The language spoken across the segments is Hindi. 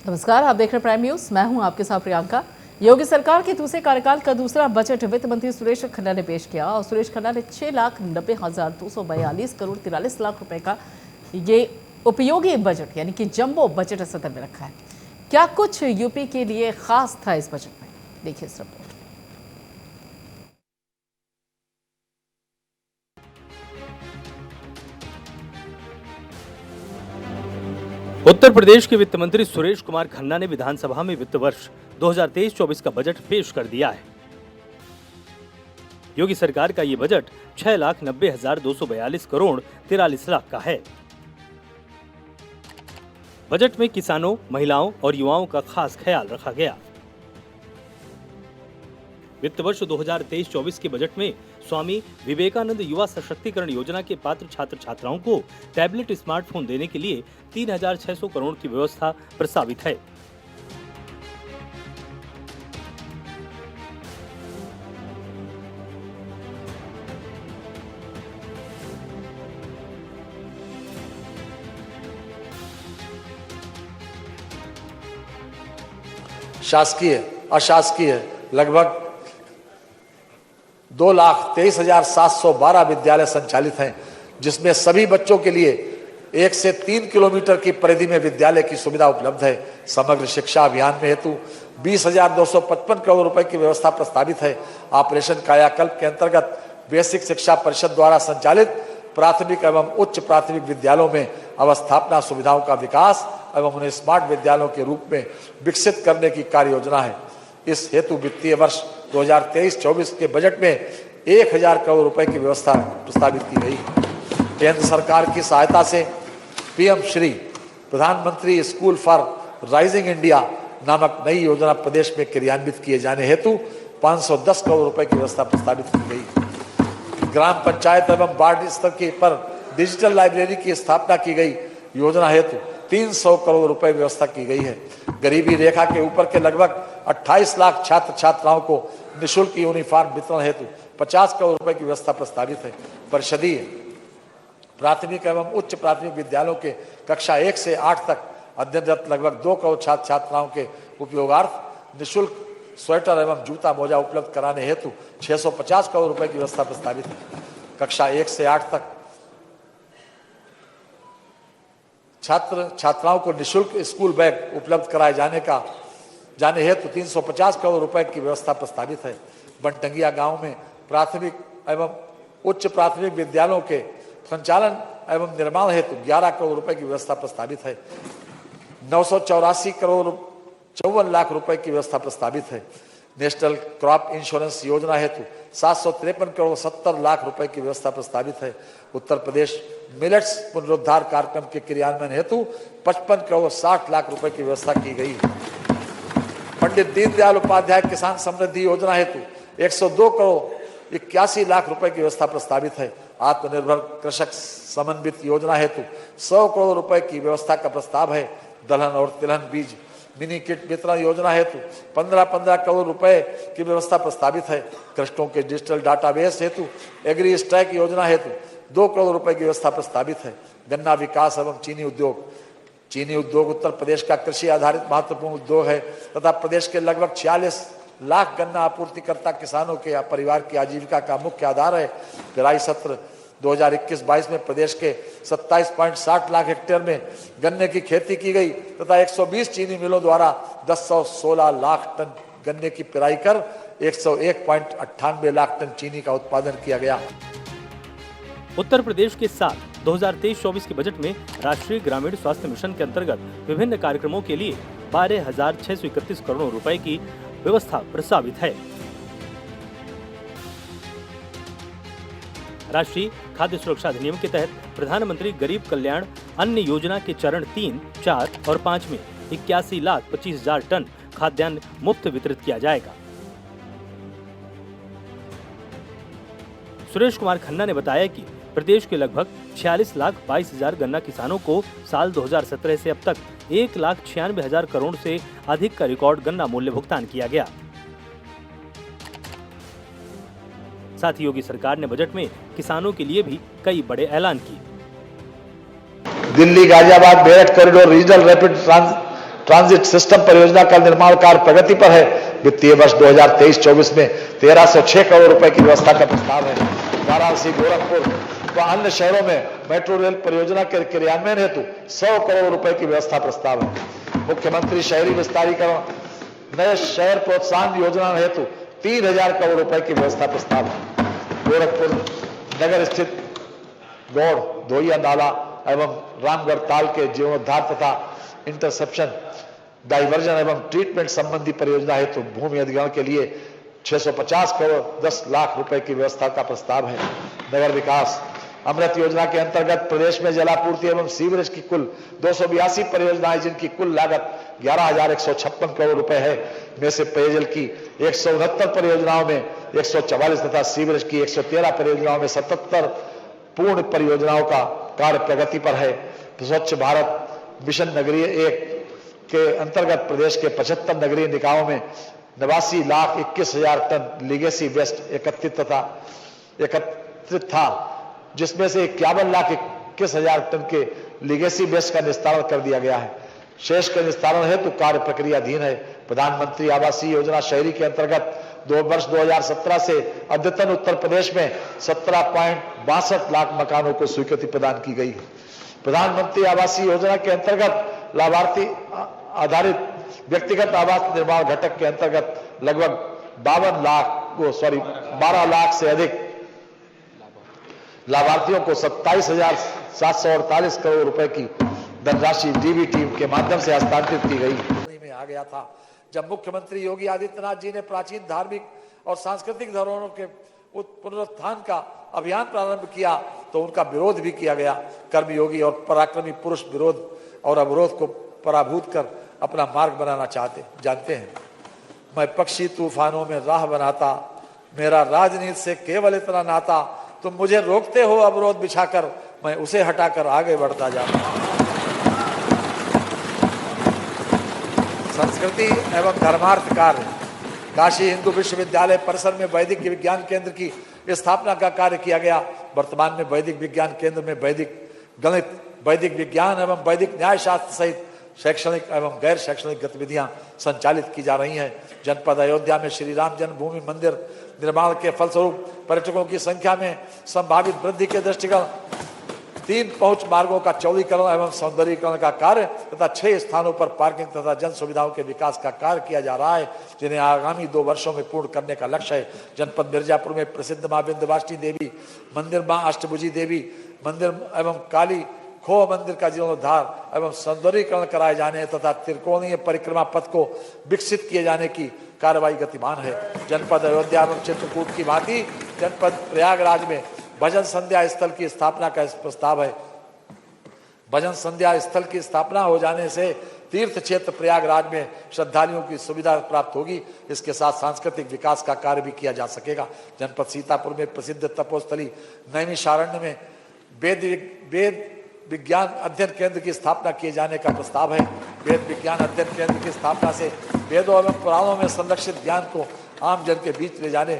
नमस्कार, आप देख रहे हैं प्राइम न्यूज। मैं हूं आपके साथ प्रियंका। योगी सरकार के दूसरे कार्यकाल का दूसरा बजट वित्त मंत्री सुरेश खन्ना ने पेश किया और सुरेश खन्ना ने 6,90,242 करोड़ 43 लाख रुपए का ये उपयोगी बजट यानी कि जंबो बजट सदन में रखा है। क्या कुछ यूपी के लिए खास था इस बजट में, देखिए इस रिपोर्ट। उत्तर प्रदेश के वित्त मंत्री सुरेश कुमार खन्ना ने विधानसभा में वित्त वर्ष 2023-24 का बजट पेश कर दिया है। योगी सरकार का ये बजट 6,90,242 करोड़ 43 लाख का है। बजट में किसानों, महिलाओं और युवाओं का खास ख्याल रखा गया। वित्त वर्ष 2023-24 के बजट में स्वामी विवेकानंद युवा सशक्तिकरण योजना के पात्र छात्र छात्राओं को टैबलेट स्मार्टफोन देने के लिए 3,600 करोड़ की व्यवस्था प्रस्तावित है। शासकीय अशासकीय लगभग 2,23,712 विद्यालय संचालित हैं, जिसमें सभी बच्चों के लिए 1 से 3 किलोमीटर की परिधि में विद्यालय की सुविधा उपलब्ध है। समग्र शिक्षा अभियान में हेतु 20,255 करोड़ रुपए की व्यवस्था प्रस्तावित है। ऑपरेशन कायाकल्प के अंतर्गत बेसिक शिक्षा परिषद द्वारा संचालित प्राथमिक एवं उच्च प्राथमिक विद्यालयों में अवस्थापना सुविधाओं का विकास एवं उन्हें स्मार्ट विद्यालयों के रूप में विकसित करने की कार्य योजना है। इस हेतु वित्तीय वर्ष 2023-24 के बजट में 1,000 करोड़ रुपए की व्यवस्था प्रस्तावित की गई। केंद्र सरकार की सहायता से पीएम श्री प्रधानमंत्री स्कूल फॉर राइजिंग इंडिया नामक नई योजना प्रदेश में क्रियान्वित किए जाने हेतु 510 करोड़ रुपए की व्यवस्था प्रस्तावित की गई। ग्राम पंचायत एवं वार्ड स्तर के पर डिजिटल लाइब्रेरी की स्थापना की गई। योजना हेतु 300 करोड़ रुपए व्यवस्था की गई है। गरीबी रेखा के ऊपर के लगभग 28 लाख छात्र छात्राओं को निःशुल्क यूनिफॉर्म वितरण हेतु 50 करोड़ रुपए की व्यवस्था प्रस्तावित है। परिषदीय प्राथमिक एवं उच्च प्राथमिक विद्यालयों के कक्षा 1 से 8 तक अध्ययनरत लगभग 2 करोड़ छात्र छात्राओं के उपयोगार्थ निःशुल्क स्वेटर एवं जूता मोजा उपलब्ध कराने हेतु 650 करोड़ रुपए की व्यवस्था प्रस्तावित है। कक्षा 1 से 8 तक छात्र छात्राओं को निःशुल्क स्कूल बैग उपलब्ध कराए जाने हेतु 350 करोड़ रुपए की व्यवस्था प्रस्तावित है। बनटंगिया गांव में प्राथमिक एवं उच्च प्राथमिक विद्यालयों के संचालन एवं निर्माण हेतु 11 करोड़ रुपए की व्यवस्था प्रस्तावित है। 984 करोड़ 54 लाख रुपए की व्यवस्था प्रस्तावित है। नेशनल क्रॉप इंश्योरेंस योजना हेतु 753 करोड़ 70 लाख रुपए की व्यवस्था प्रस्तावित है। उत्तर प्रदेश मिलेट्स पुनरुद्धार कार्यक्रम के क्रियान्वयन हेतु 55 करोड़ 60 लाख रुपए की व्यवस्था की गई। पंडित दीनदयाल उपाध्याय किसान समृद्धि योजना हेतु 102 करोड़ 81 लाख रुपए की व्यवस्था प्रस्तावित है। आत्मनिर्भर कृषक समन्वित योजना हेतु 100 करोड़ रुपए की व्यवस्था का प्रस्ताव है। दलहन और तिलहन बीज मिनी किट वितरण योजना हेतु 15 करोड़ रुपए की व्यवस्था प्रस्तावित है। कृषकों के डिजिटल डाटाबेस हेतु एग्री स्टैक योजना हेतु 2 करोड़ रुपए की व्यवस्था प्रस्तावित है। गन्ना विकास एवं चीनी उद्योग उत्तर प्रदेश का कृषि आधारित महत्वपूर्ण उद्योग है तथा प्रदेश के लगभग 46 लाख गन्ना आपूर्तिकर्ता किसानों के परिवार की आजीविका का मुख्य आधार है। पेराई सत्र 2021-22 में प्रदेश के 27.60 लाख हेक्टेयर में गन्ने की खेती की गई तथा 120 चीनी मिलों द्वारा 1016 लाख टन गन्ने की पेराई कर 101.98 लाख टन चीनी का उत्पादन किया गया। उत्तर प्रदेश के साल 2023-24 के बजट में राष्ट्रीय ग्रामीण स्वास्थ्य मिशन के अंतर्गत विभिन्न कार्यक्रमों के लिए 12,631 करोड़ रुपए की व्यवस्था प्रस्तावित है। राष्ट्रीय खाद्य सुरक्षा अधिनियम के तहत प्रधानमंत्री गरीब कल्याण अन्न योजना के चरण 3, 4 और 5 में 81,25,000 टन खाद्यान्न मुफ्त वितरित किया जाएगा। सुरेश कुमार खन्ना ने बताया कि प्रदेश के लगभग 46,22,000 गन्ना किसानों को साल 2017 से अब तक 1,96,000 करोड़ से अधिक का रिकॉर्ड गन्ना मूल्य भुगतान किया गया। साथ ही योगी सरकार ने बजट में किसानों के लिए भी कई बड़े ऐलान किए। Delhi Ghaziabad Meerut corridor regional rapid transit system परियोजना का निर्माण कार्य प्रगति पर है। वित्तीय वर्ष 2023-24 में 1306 करोड़ रुपए की व्यवस्था का प्रस्ताव है। वाराणसी, गोरखपुर व अन्य शहरों में मेट्रो रेल परियोजना के क्रियान्वयन हेतु 100 करोड़ रुपए की व्यवस्था प्रस्ताव है। मुख्यमंत्री शहरी विस्तारीकरण नए शहर प्रोत्साहन योजना हेतु 3000 करोड़ रुपए की व्यवस्था प्रस्ताव है। गोरखपुर नगर स्थित गौड़ धोइया नाला एवं रामगढ़ ताल के जीर्णोद्धार तथा इंटरसेप्शन डाइवर्जन एवं ट्रीटमेंट संबंधी परियोजना हेतु भूमि अधिग्रहण के लिए 650 करोड़ 10 लाख रुपए की व्यवस्था का प्रस्ताव है। नगर विकास अमृत योजना के अंतर्गत प्रदेश में जलापूर्ति एवं सीवरेज की कुल 282 परियोजनाएं जिनकी कुल लागत 11,156 करोड़ रुपए है, में से पेयजल की 169 परियोजनाओं में 144 तथा सीवरेज की 113 परियोजनाओं में 77 पूर्ण परियोजनाओं का कार्य प्रगति पर है। स्वच्छ भारत मिशन नगरीय 1 के अंतर्गत प्रदेश के 75 नगरीय निकायों में 89,21,000 टन लीगेसी वेस्ट एकत्रित था, जिसमें से 51,21,000 टन के लीगेसी वेस्ट का निस्तारण कर दिया गया है। शेष का निस्तारण हेतु कार्य प्रक्रियाधीन है। प्रधानमंत्री आवासीय योजना शहरी के अंतर्गत वर्ष 2017 से अद्यतन उत्तर प्रदेश में 17.62 लाख मकानों को स्वीकृति प्रदान की गई है। प्रधानमंत्री आवासीय योजना के अंतर्गत लाभार्थी आधारित व्यक्तिगत आवास निर्माण घटक के अंतर्गत लगभग 12 लाख से अधिक लाभार्थियों को 27,748 करोड़ रुपए की धनराशि डीबीटी के माध्यम से हस्तांतरित की गई। में आ गया था जब मुख्यमंत्री योगी आदित्यनाथ जी ने प्राचीन धार्मिक और सांस्कृतिक धरोहरों के पुनरुत्थान का अभियान प्रारंभ किया तो उनका विरोध भी किया गया। कर्मयोगी और पराक्रमी पुरुष विरोध और अवरोध को पराभूत कर अपना मार्ग बनाना जानते हैं। मैं पक्षी तूफानों में राह बनाता, मेरा राजनीति से केवल इतना नाता, तुम मुझे रोकते हो अवरोध बिछाकर, मैं उसे हटाकर आगे बढ़ता जाता। संस्कृति एवं धर्मार्थ कार्य काशी हिंदू विश्वविद्यालय परिसर में वैदिक विज्ञान केंद्र की स्थापना का कार्य किया गया। वर्तमान में वैदिक विज्ञान केंद्र में वैदिक गणित, वैदिक विज्ञान एवं वैदिक न्याय शास्त्र सहित शैक्षणिक एवं गैर शैक्षणिक गतिविधियां संचालित की जा रही हैं। जनपद अयोध्या में श्री राम जन्मभूमि मंदिर निर्माण के फलस्वरूप पर्यटकों की संख्या में संभावित वृद्धि के दृष्टिगत 3 पहुंच मार्गों का चौड़ीकरण एवं सौंदर्यीकरण का कार्य तथा 6 स्थानों पर पार्किंग तथा जन सुविधाओं के विकास का कार्य किया जा रहा है, जिन्हें आगामी 2 वर्षों में पूर्ण करने का लक्ष्य है। जनपद मिर्जापुर में प्रसिद्ध मां विंध्यवासिनी देवी मंदिर, मां अष्टभुजी देवी मंदिर एवं काली खो मंदिर का जीर्णोद्धार एवं सौंदर्यीकरण कराए जाने तथा त्रिकोणीय परिक्रमा पथ को विकसित किए जाने की कार्रवाई गतिमान है। जनपद अयोध्या एवं चित्रकूट की भांति जनपद प्रयागराज में भजन संध्या स्थल की स्थापना का प्रस्ताव है। भजन संध्या स्थल की स्थापना हो जाने से तीर्थ क्षेत्र प्रयागराज में श्रद्धालुओं की सुविधा प्राप्त होगी। इसके साथ सांस्कृतिक विकास का कार्य भी किया जा सकेगा। जनपद सीतापुर में प्रसिद्ध तपोस्थली नैमिषारण्य में वेद विज्ञान अध्ययन केंद्र की स्थापना किए जाने का प्रस्ताव है। वेद विज्ञान अध्ययन केंद्र की स्थापना से वेदों एवं पुराणों में संरक्षित ज्ञान को आम जन के बीच ले जाने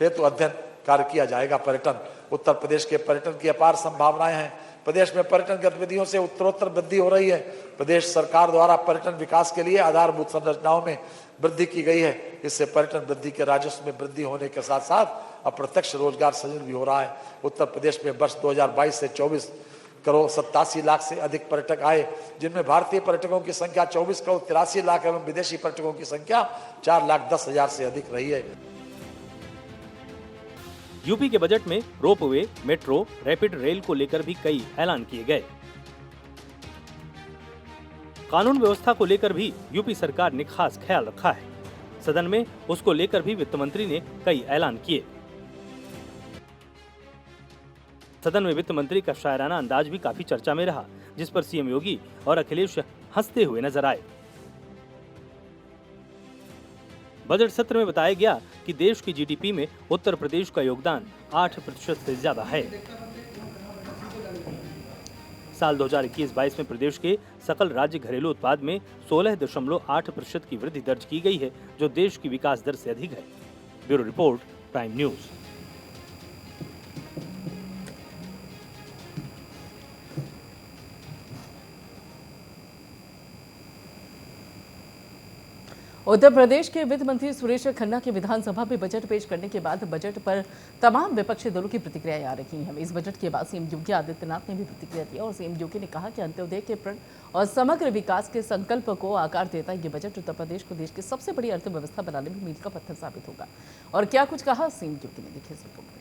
हेतु अध्ययन कार्य किया जाएगा। पर्यटन उत्तर प्रदेश के पर्यटन की अपार संभावनाएं हैं। प्रदेश में पर्यटन गतिविधियों से उत्तरोत्तर वृद्धि हो रही है। प्रदेश सरकार द्वारा पर्यटन विकास के लिए आधारभूत संरचनाओं में वृद्धि की गई है। इससे पर्यटन वृद्धि के राजस्व में वृद्धि होने के साथ साथ अप्रत्यक्ष रोजगार सृजन भी हो रहा है। उत्तर प्रदेश में वर्ष 2022 से 24 करोड़ 87 लाख से अधिक पर्यटक आए, जिनमें भारतीय पर्यटकों की संख्या 24 करोड़ 83 लाख एवं विदेशी पर्यटकों की संख्या 4,10,000 से अधिक रही है। यूपी के बजट में रोपवे, मेट्रो, रैपिड रेल को लेकर भी कई ऐलान किए गए। कानून व्यवस्था को लेकर भी यूपी सरकार ने खास ख्याल रखा है। सदन में उसको लेकर भी वित्त मंत्री ने कई ऐलान किए। सदन में वित्त मंत्री का शायराना अंदाज भी काफी चर्चा में रहा, जिस पर सीएम योगी और अखिलेश हंसते हुए नजर आए। बजट सत्र में बताया गया कि देश की जीडीपी में उत्तर प्रदेश का योगदान 8% से ज्यादा है। साल 2021-22 में प्रदेश के सकल राज्य घरेलू उत्पाद में 16.8% की वृद्धि दर्ज की गई है, जो देश की विकास दर से अधिक है। Bureau report, prime news. Uttar Pradesh के वित्त मंत्री सुरेश खन्ना के विधानसभा में बजट पेश करने के बाद बजट पर तमाम विपक्षी दलों की प्रतिक्रियाएं आ रही हैं। इस बजट के बाद सीएम योगी आदित्यनाथ ने भी प्रतिक्रिया दी और सीएम योगी ने कहा कि अंत्योदय के प्रण और समग्र विकास के संकल्प को आकार देता ये बजट उत्तर प्रदेश को देश की सबसे बड़ी अर्थव्यवस्था बनाने में मील का पत्थर साबित होगा। और क्या कुछ कहा सीएम योगी ने, देखिए इस रिपोर्ट में।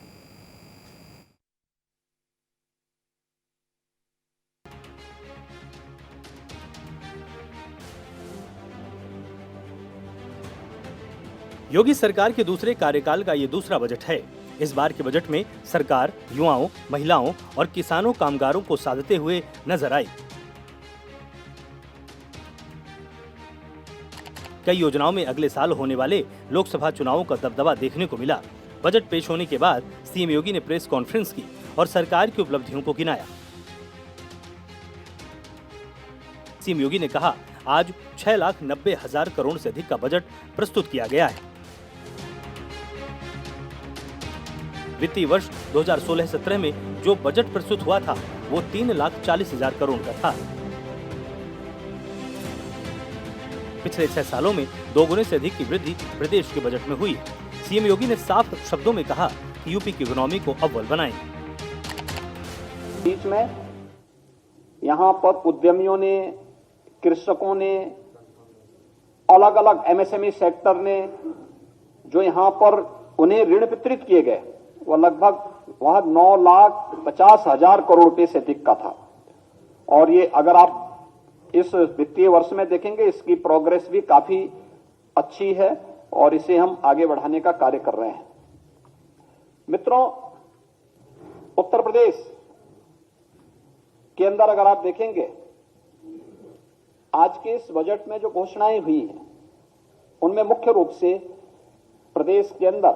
योगी सरकार के दूसरे कार्यकाल का ये दूसरा बजट है। इस बार के बजट में सरकार युवाओं, महिलाओं और किसानों कामगारों को साधते हुए नजर आई। कई योजनाओं में अगले साल होने वाले लोकसभा चुनावों का दबदबा देखने को मिला। बजट पेश होने के बाद सीएम योगी ने प्रेस कॉन्फ्रेंस की और सरकार की उपलब्धियों को गिनाया। सीएम योगी ने कहा, आज 6,90,000 करोड़ से अधिक का बजट प्रस्तुत किया गया है। वित्तीय वर्ष 2016-17 में जो बजट प्रस्तुत हुआ था वो 3,40,000 करोड़ का था। पिछले 6 सालों में 2 गुने से अधिक की वृद्धि प्रदेश के बजट में हुई। सीएम योगी ने साफ शब्दों में कहा कि यूपी की इकोनॉमी को अव्वल बनाएंगे। बीच में यहाँ पर उद्यमियों ने, कृषकों ने, अलग अलग एमएसएमई सेक्टर ने जो यहाँ पर उन्हें ऋण वितरित किए गए वह लगभग 9,50,000 करोड़ रुपए से अधिक का था। और ये अगर आप इस वित्तीय वर्ष में देखेंगे इसकी प्रोग्रेस भी काफी अच्छी है और इसे हम आगे बढ़ाने का कार्य कर रहे हैं। मित्रों, उत्तर प्रदेश के अंदर अगर आप देखेंगे आज के इस बजट में जो घोषणाएं हुई हैं उनमें मुख्य रूप से प्रदेश के अंदर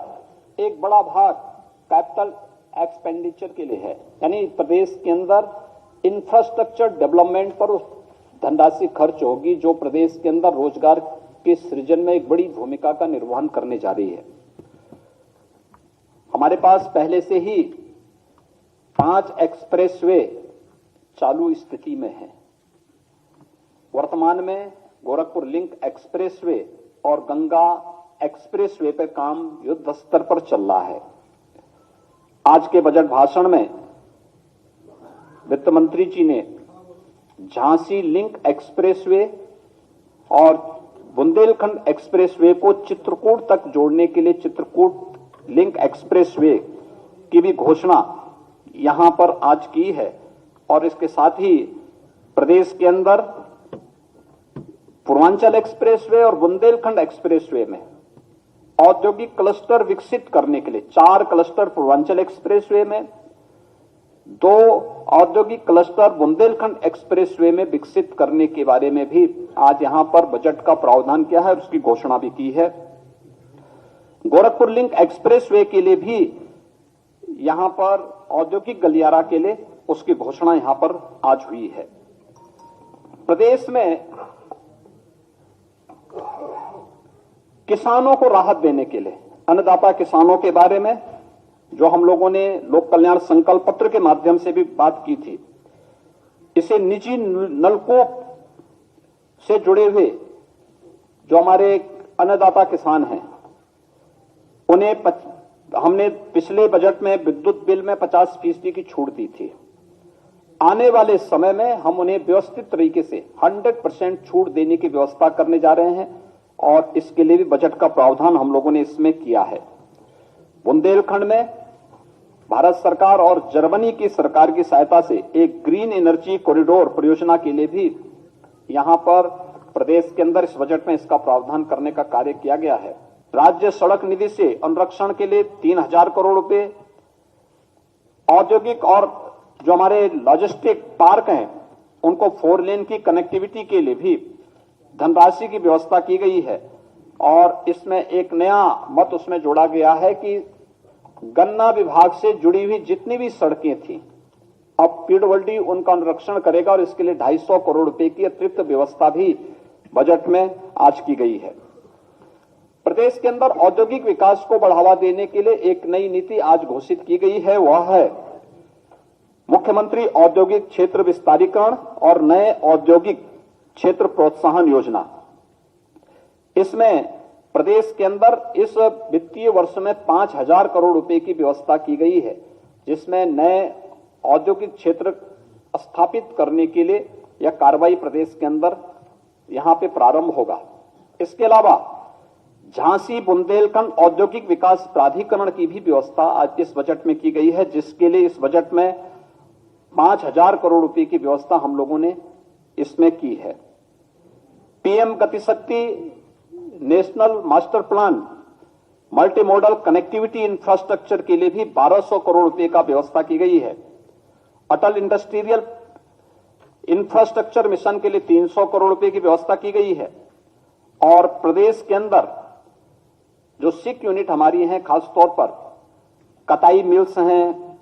एक बड़ा भाग कैपिटल एक्सपेंडिचर के लिए है, यानी प्रदेश के अंदर इंफ्रास्ट्रक्चर डेवलपमेंट पर उस धनराशि खर्च होगी जो प्रदेश के अंदर रोजगार के सृजन में एक बड़ी भूमिका का निर्वहन करने जा रही है। हमारे पास पहले से ही 5 एक्सप्रेसवे चालू स्थिति में है। वर्तमान में गोरखपुर लिंक एक्सप्रेसवे और गंगा एक्सप्रेसवे पर काम युद्ध स्तर पर चल रहा है। आज के बजट भाषण में वित्त मंत्री जी ने झांसी लिंक एक्सप्रेसवे और बुंदेलखंड एक्सप्रेसवे को चित्रकूट तक जोड़ने के लिए चित्रकूट लिंक एक्सप्रेसवे की भी घोषणा यहां पर आज की है। और इसके साथ ही प्रदेश के अंदर पूर्वांचल एक्सप्रेसवे और बुंदेलखंड एक्सप्रेसवे में औद्योगिक क्लस्टर विकसित करने के लिए 4 क्लस्टर पूर्वांचल एक्सप्रेसवे में, 2 औद्योगिक क्लस्टर बुंदेलखंड एक्सप्रेसवे में विकसित करने के बारे में भी आज यहां पर बजट का प्रावधान किया है और उसकी घोषणा भी की है। गोरखपुर लिंक एक्सप्रेसवे के लिए भी यहां पर औद्योगिक गलियारा के लिए उसकी घोषणा यहां पर आज हुई है। प्रदेश में किसानों को राहत देने के लिए अन्नदाता किसानों के बारे में जो हम लोगों ने लोक कल्याण संकल्प पत्र के माध्यम से भी बात की थी, इसे निजी नलकूप से जुड़े हुए जो हमारे अन्नदाता किसान हैं उन्हें हमने पिछले बजट में विद्युत बिल में 50% की छूट दी थी। आने वाले समय में हम उन्हें व्यवस्थित तरीके से 100% छूट देने की व्यवस्था करने जा रहे हैं और इसके लिए भी बजट का प्रावधान हम लोगों ने इसमें किया है। बुंदेलखंड में भारत सरकार और जर्मनी की सरकार की सहायता से एक ग्रीन एनर्जी कॉरिडोर परियोजना के लिए भी यहां पर प्रदेश के अंदर इस बजट में इसका प्रावधान करने का कार्य किया गया है। राज्य सड़क निधि से अनुरक्षण के लिए 3,000 करोड़ रुपए, औद्योगिक और जो हमारे लॉजिस्टिक पार्क हैं उनको 4 लेन की कनेक्टिविटी के लिए भी धनराशि की व्यवस्था की गई है। और इसमें एक नया मत उसमें जोड़ा गया है कि गन्ना विभाग से जुड़ी हुई जितनी भी सड़कें थी अब पीडब्ल्यूडी उनका अनुरक्षण करेगा और इसके लिए 250 करोड़ रुपए की अतिरिक्त व्यवस्था भी बजट में आज की गई है। प्रदेश के अंदर औद्योगिक विकास को बढ़ावा देने के लिए एक नई नीति आज घोषित की गई है, वह है मुख्यमंत्री औद्योगिक क्षेत्र विस्तारीकरण और नए औद्योगिक क्षेत्र प्रोत्साहन योजना। इसमें प्रदेश के अंदर इस वित्तीय वर्ष में 5,000 करोड़ रुपए की व्यवस्था की गई है, जिसमें नए औद्योगिक क्षेत्र स्थापित करने के लिए यह कार्रवाई प्रदेश के अंदर यहां पे प्रारंभ होगा। इसके अलावा झांसी बुंदेलखंड औद्योगिक विकास प्राधिकरण की भी व्यवस्था आज इस बजट में की गई है, जिसके लिए इस बजट में 5,000 करोड़ रुपए की व्यवस्था हम लोगों ने इसमें की है। PM Gatishakti national master plan multi modal connectivity infrastructure के लिए भी 1,200 करोड़ रुपए का व्यवस्था की गई है। अटल इंडस्ट्रियल इंफ्रास्ट्रक्चर मिशन के लिए 300 करोड़ रुपए की व्यवस्था की गई है। और प्रदेश के अंदर जो सिक यूनिट हमारी हैं, खासतौर पर कताई मिल्स हैं,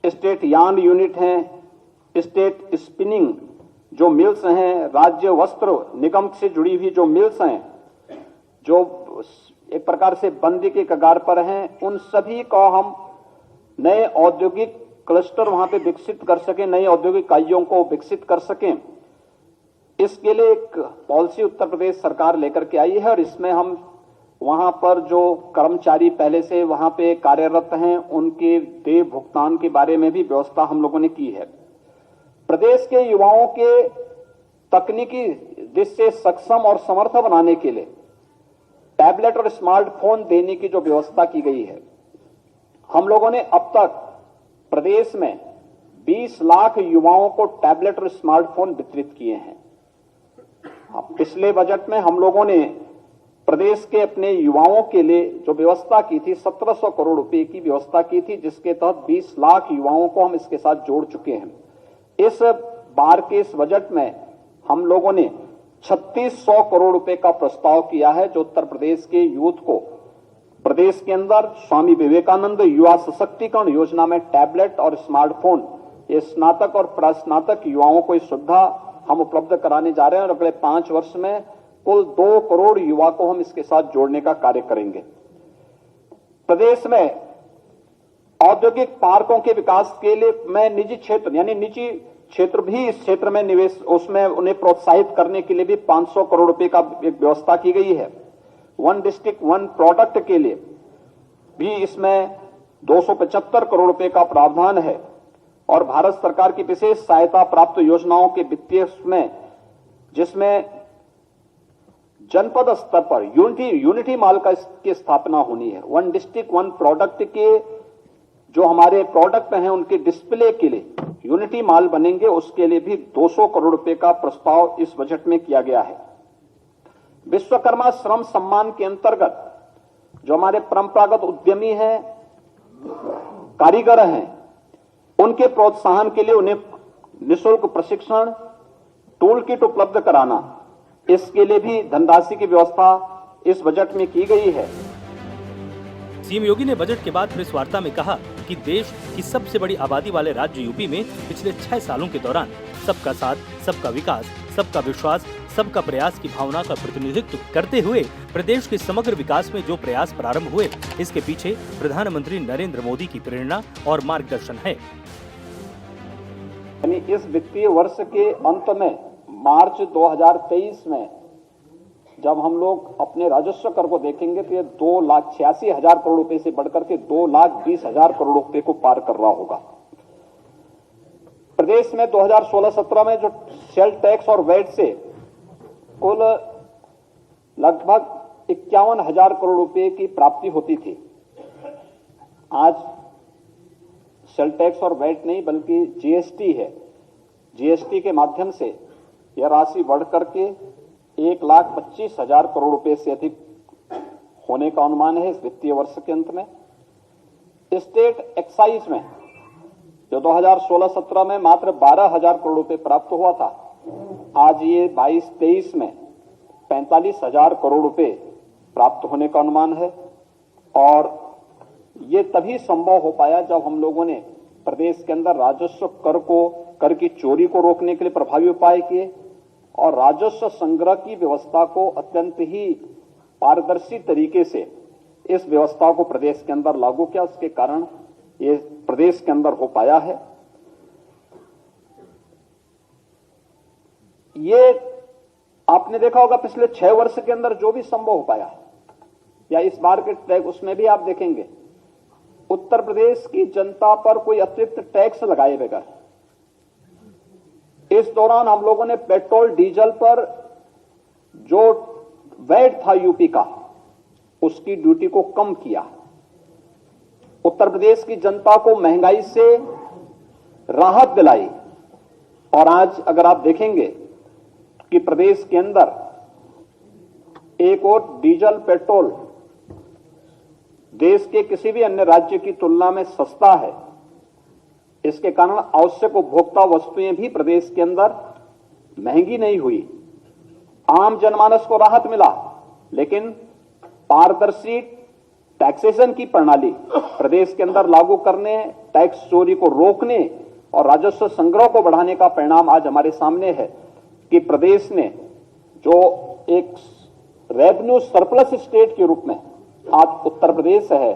स्टेट यार्न यूनिट हैं, स्टेट स्पिनिंग जो मिल्स हैं, राज्य वस्त्र निगम से जुड़ी हुई जो मिल्स हैं, जो एक प्रकार से बंदी के कगार पर हैं, उन सभी को हम नए औद्योगिक क्लस्टर वहां पे विकसित कर सकें, नई औद्योगिक इकाइयों को विकसित कर सकें, इसके लिए एक पॉलिसी उत्तर प्रदेश सरकार लेकर के आई है। और इसमें हम वहां पर जो कर्मचारी पहले से वहां पे कार्यरत हैं, उनके देय भुगतान के बारे में भी व्यवस्था हम लोगों ने की है। प्रदेश के युवाओं के तकनीकी दृष्टि से सक्षम और समर्थ बनाने के लिए टैबलेट और स्मार्टफोन देने की जो व्यवस्था की गई है, हम लोगों ने अब तक प्रदेश में 20 लाख युवाओं को टैबलेट और स्मार्टफोन वितरित किए हैं। पिछले बजट में हम लोगों ने प्रदेश के अपने युवाओं के लिए जो व्यवस्था की थी, 1700 करोड़ रुपए की व्यवस्था की थी, जिसके तहत 20 लाख युवाओं को हम इसके साथ जोड़ चुके हैं। इस बार के इस बजट में हम लोगों ने 3600 करोड़ रुपए का प्रस्ताव किया है, जो उत्तर प्रदेश के यूथ को प्रदेश के अंदर स्वामी विवेकानंद युवा सशक्तिकरण योजना में टैबलेट और स्मार्टफोन, ये स्नातक और प्रास्नातक युवाओं को इस सुविधा हम उपलब्ध कराने जा रहे हैं। और अगले 5 वर्ष में कुल 2 करोड़ युवा को हम इसके साथ जोड़ने का कार्य करेंगे। प्रदेश में औद्योगिक पार्कों के विकास के लिए मैं निजी क्षेत्र यानी निजी क्षेत्र भी इस क्षेत्र में निवेश, उसमें उन्हें प्रोत्साहित करने के लिए भी 500 करोड़ रुपए का एक व्यवस्था की गई है। 1 डिस्ट्रिक्ट 1 प्रोडक्ट के लिए भी इसमें 275 करोड़ रुपए का प्रावधान है। और भारत सरकार की विशेष सहायता प्राप्त योजनाओं के वित्तीय में, जिसमें जनपद स्तर पर यूनिटी माल की स्थापना होनी है। 1 डिस्ट्रिक्ट 1 प्रोडक्ट के जो हमारे प्रोडक्ट हैं, उनके डिस्प्ले के लिए यूनिटी माल बनेंगे, उसके लिए भी 200 करोड़ रुपए का प्रस्ताव इस बजट में किया गया है। विश्वकर्मा श्रम सम्मान के अंतर्गत जो हमारे परंपरागत उद्यमी हैं, कारीगर हैं, उनके प्रोत्साहन के लिए उन्हें निःशुल्क प्रशिक्षण, टूल किट उपलब्ध कराना, इसके लिए भी धनराशि की व्यवस्था इस बजट में की गई है। सीएम योगी ने बजट के बाद प्रेस वार्ता में कहा कि देश की सबसे बड़ी आबादी वाले राज्य यूपी में पिछले 6 सालों के दौरान सबका साथ, सबका विकास, सबका विश्वास, सबका प्रयास की भावना का प्रतिनिधित्व करते हुए प्रदेश के समग्र विकास में जो प्रयास प्रारंभ हुए, इसके पीछे प्रधानमंत्री नरेंद्र मोदी की प्रेरणा और मार्गदर्शन है। यानी इस वित्तीय वर्ष के अंत में मार्च 2023 में जब हम लोग अपने राजस्व कर को देखेंगे तो ये 2,86,000 करोड़ रुपए से बढ़कर के 2,20,000 करोड़ रुपए को पार कर रहा होगा। प्रदेश में 2016-17 में जो सेल टैक्स और वैट से कुल लगभग 51,000 करोड़ रुपए की प्राप्ति होती थी, आज सेल टैक्स और वैट नहीं बल्कि जीएसटी है। जीएसटी के माध्यम से यह राशि बढ़ करके 1,25,000 करोड़ रुपए से अधिक होने का अनुमान है इस वित्तीय वर्ष के अंत में। स्टेट एक्साइज में जो 2016-17 में मात्र 12,000 करोड़ रुपए प्राप्त हुआ था, आज ये 22-23 में 45,000 करोड़ रुपए प्राप्त होने का अनुमान है। और ये तभी संभव हो पाया जब हम लोगों ने प्रदेश के अंदर राजस्व कर की चोरी को रोकने के लिए प्रभावी उपाय किए और राजस्व संग्रह की व्यवस्था को अत्यंत ही पारदर्शी तरीके से इस व्यवस्था को प्रदेश के अंदर लागू किया। उसके कारण ये प्रदेश के अंदर हो पाया है। ये आपने देखा होगा पिछले 6 वर्ष के अंदर जो भी संभव हो पाया या इस बार के टैक्स, उसमें भी आप देखेंगे उत्तर प्रदेश की जनता पर कोई अतिरिक्त टैक्स लगाए बगैर इस दौरान हम लोगों ने पेट्रोल डीजल पर जो वैट था यूपी का, उसकी ड्यूटी को कम किया। उत्तर प्रदेश की जनता को महंगाई से राहत दिलाई। और आज अगर आप देखेंगे कि प्रदेश के अंदर एक और डीजल पेट्रोल देश के किसी भी अन्य राज्य की तुलना में सस्ता है, इसके कारण आवश्यक उपभोक्ता वस्तुएं भी प्रदेश के अंदर महंगी नहीं हुई। आम जनमानस को राहत मिला, लेकिन पारदर्शी टैक्सेशन की प्रणाली प्रदेश के अंदर लागू करने, टैक्स चोरी को रोकने और राजस्व संग्रह को बढ़ाने का परिणाम आज हमारे सामने है कि प्रदेश ने जो एक रेवेन्यू सरप्लस स्टेट के रूप में आज उत्तर प्रदेश है,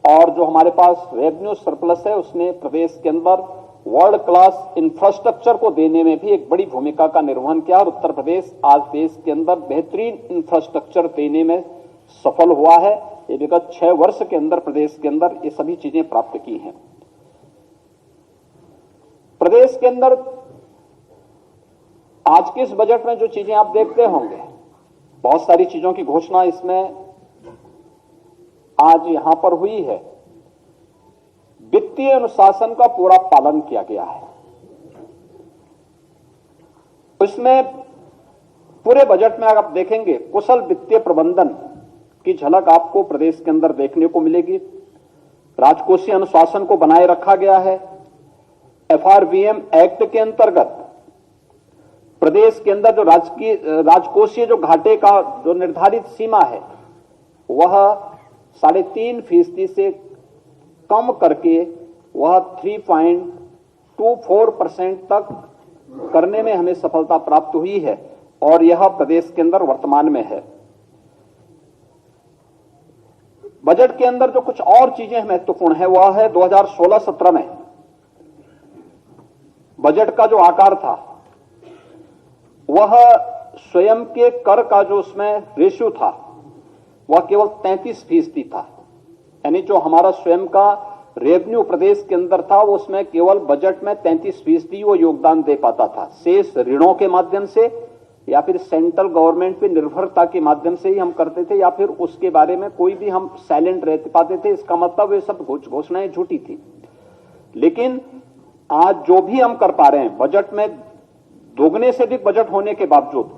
और जो हमारे पास रेवेन्यू सरप्लस है उसने प्रदेश के अंदर वर्ल्ड क्लास इंफ्रास्ट्रक्चर को देने में भी एक बड़ी भूमिका का निर्वहन किया। और उत्तर प्रदेश आज देश के अंदर बेहतरीन इंफ्रास्ट्रक्चर देने में सफल हुआ है। ये विगत 6 वर्ष के अंदर प्रदेश के अंदर ये सभी चीजें प्राप्त की हैं। प्रदेश के अंदर आज के इस बजट में जो चीजें आप देखते होंगे, बहुत सारी चीजों की घोषणा इसमें आज यहां पर हुई है। वित्तीय अनुशासन का पूरा पालन किया गया है। इसमें पूरे बजट में अगर आप देखेंगे कुशल वित्तीय प्रबंधन की झलक आपको प्रदेश के अंदर देखने को मिलेगी। राजकोषीय अनुशासन को बनाए रखा गया है। एफआरबीएम एक्ट के अंतर्गत प्रदेश के अंदर जो राजकोषीय जो घाटे का जो निर्धारित सीमा है वह 3.5% से कम करके वह 3.24% तक करने में हमें सफलता प्राप्त हुई है, और यह प्रदेश के अंदर वर्तमान में है। बजट के अंदर जो कुछ और चीजें महत्वपूर्ण है वह है 2016-17 में बजट का जो आकार था वह स्वयं के कर का जो उसमें रेशियो था वह केवल 33% था। यानी जो हमारा स्वयं का रेवेन्यू प्रदेश के अंदर था वो उसमें केवल बजट में 33% वो योगदान दे पाता था। शेष ऋणों के माध्यम से या फिर सेंट्रल गवर्नमेंट पे निर्भरता के माध्यम से ही हम करते थे, या फिर उसके बारे में कोई भी हम साइलेंट रह पाते थे। इसका मतलब वे सब घोषणाएं झूठी थी। लेकिन आज जो भी हम कर पा रहे हैं, बजट में दोगुने से अधिक बजट होने के बावजूद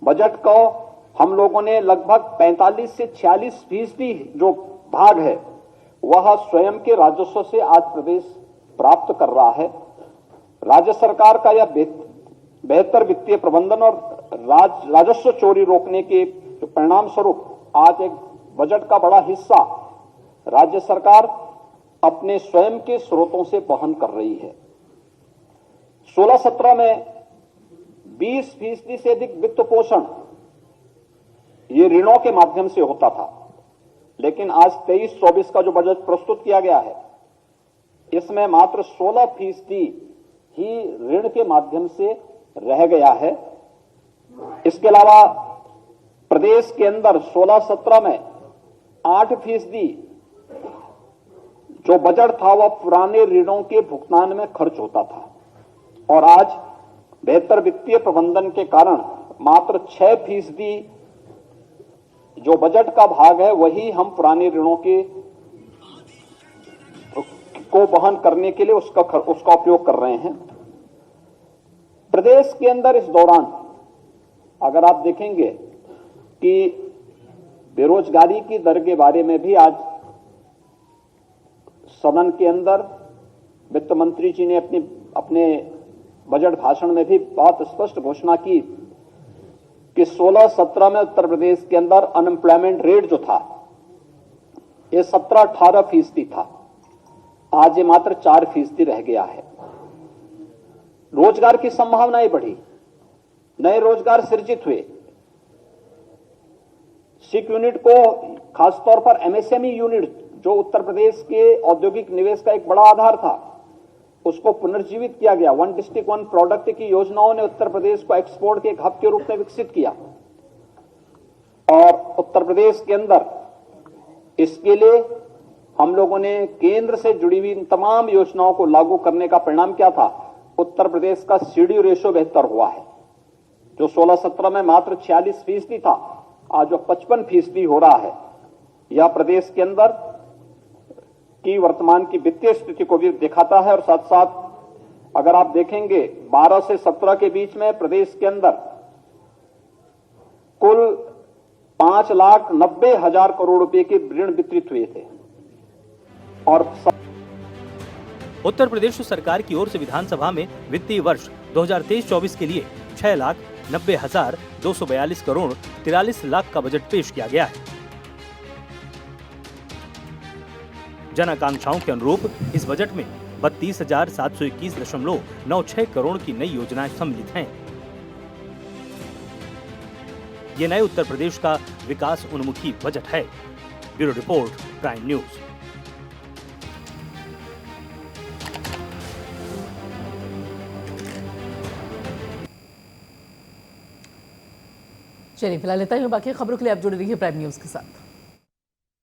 बजट को हम लोगों ने लगभग 45 से 46% जो भाग है वह स्वयं के राजस्व से आज प्रदेश प्राप्त कर रहा है। राज्य सरकार का यह बेहतर वित्तीय प्रबंधन और राजस्व चोरी रोकने के परिणाम स्वरूप आज एक बजट का बड़ा हिस्सा राज्य सरकार अपने स्वयं के स्रोतों से वहन कर रही है। 16-17 में 20% से अधिक वित्त पोषण ये ऋणों के माध्यम से होता था, लेकिन आज 23-24 का जो बजट प्रस्तुत किया गया है इसमें मात्र 16% ही ऋण के माध्यम से रह गया है। इसके अलावा प्रदेश के अंदर 16-17 में 8% जो बजट था वह पुराने ऋणों के भुगतान में खर्च होता था, और आज बेहतर वित्तीय प्रबंधन के कारण मात्र 6% जो बजट का भाग है वही हम पुराने ऋणों के को वहन करने के लिए उसका उपयोग कर रहे हैं। प्रदेश के अंदर इस दौरान अगर आप देखेंगे कि बेरोजगारी की दर के बारे में भी आज सदन के अंदर वित्त मंत्री जी ने अपने बजट भाषण में भी बहुत स्पष्ट घोषणा की कि 16-17 में उत्तर प्रदेश के अंदर अनएम्प्लॉयमेंट रेट जो था ये 17-18% था, आज ये मात्र 4% रह गया है। रोजगार की संभावनाएं बढ़ी, नए रोजगार सृजित हुए। सिक यूनिट को खासतौर पर एमएसएमई यूनिट जो उत्तर प्रदेश के औद्योगिक निवेश का एक बड़ा आधार था उसको पुनर्जीवित किया गया। वन डिस्ट्रिक्ट वन प्रोडक्ट की योजनाओं ने उत्तर प्रदेश को एक्सपोर्ट के एक हब के रूप में विकसित किया और उत्तर प्रदेश के अंदर इसके लिए हम लोगों ने केंद्र से जुड़ी हुई इन तमाम योजनाओं को लागू करने का परिणाम क्या था? उत्तर प्रदेश का सीडी रेशो बेहतर हुआ है, जो 16-17 में मात्र 46% था, आज जो 55% हो रहा है। यह प्रदेश के अंदर की वर्तमान की वित्तीय स्थिति को भी दिखाता है और साथ साथ अगर आप देखेंगे 12 से 17 के बीच में प्रदेश के अंदर कुल 5,90,000 करोड़ रुपए के ऋण वितरित हुए थे और उत्तर प्रदेश सरकार की ओर से विधानसभा में वित्तीय वर्ष 2023-24 के लिए 6,90,242 करोड़ 43 लाख का बजट पेश किया गया है। जन आकांक्षाओं के अनुरूप इस बजट में 32,721.96 करोड़ की नई योजनाएं सम्मिलित हैं। ये नए उत्तर प्रदेश का विकास उन्मुखी बजट है। Bureau report, prime news. चलिए फिलहाल इतना ही, बाकी खबरों के लिए आप जुड़े रहिए प्राइम न्यूज के साथ।